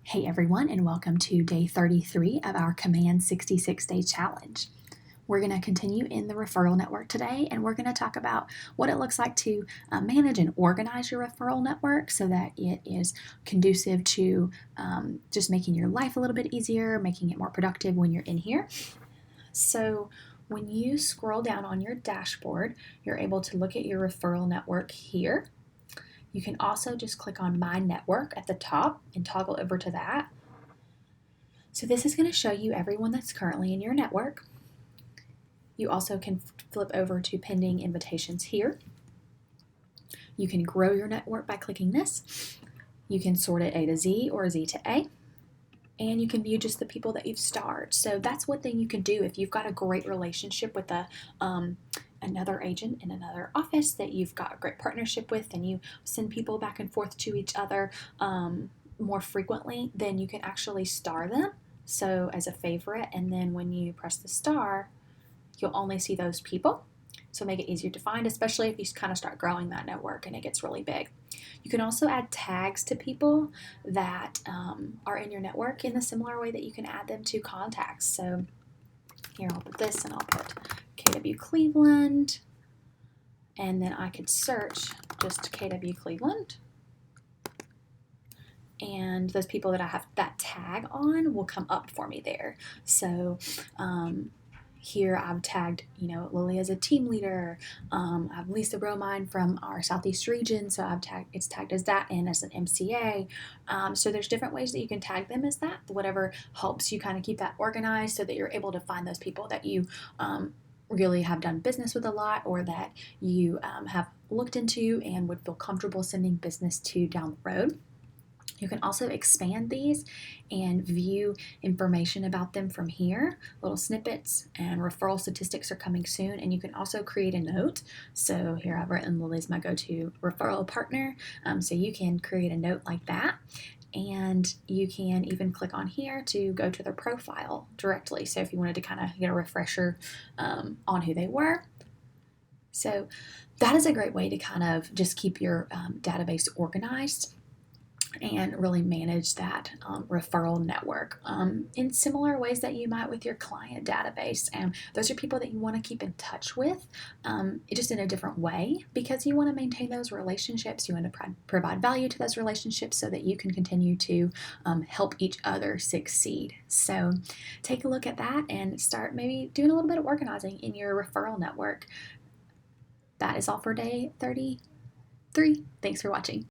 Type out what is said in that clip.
Hey everyone, and welcome to day 33 of our Command 66-day challenge. We're going to continue in the referral network today, and we're going to talk about what it looks like to manage and organize your referral network so that it is conducive to just making your life a little bit easier, making it more productive when you're in here. So when you scroll down on your dashboard, you're able to look at your referral network here. You can also just click on My Network at the top and toggle over to that. So this is going to show you everyone that's currently in your network. You also can flip over to Pending Invitations here. You can grow your network by clicking this. You can sort it A to Z or Z to A. And you can view just the people that you've starred. So that's one thing you can do if you've got a great relationship with another agent in another office that you've got a great partnership with, and you send people back and forth to each other more frequently, then you can actually star them, so as a favorite, and then when you press the star, you'll only see those people. So make it easier to find, especially if you kind of start growing that network and it gets really big. You can also add tags to people that are in your network in the similar way that you can add them to contacts. So here I'll put this, and I'll put KW Cleveland, and then I could search just KW Cleveland, and those people that I have that tag on will come up for me there. So here I've tagged, Lily as a team leader. I've Lisa Romine from our Southeast region, so it's tagged as that, and as an MCA. So there's different ways that you can tag them as that, whatever helps you kind of keep that organized so that you're able to find those people that you really have done business with a lot, or that you have looked into and would feel comfortable sending business to down the road. You can also expand these and view information about them from here. Little snippets and referral statistics are coming soon, and you can also create a note. So here I've written Lily's my go-to referral partner, so you can create a note like that. And you can even click on here to go to their profile directly. So if you wanted to kind of get a refresher on who they were. So that is a great way to kind of just keep your database organized and really manage that referral network in similar ways that you might with your client database. And those are people that you want to keep in touch with, just in a different way, because you want to maintain those relationships. You want to provide value to those relationships so that you can continue to help each other succeed. So take a look at that and start maybe doing a little bit of organizing in your referral network. That is all for day 33. Thanks for watching.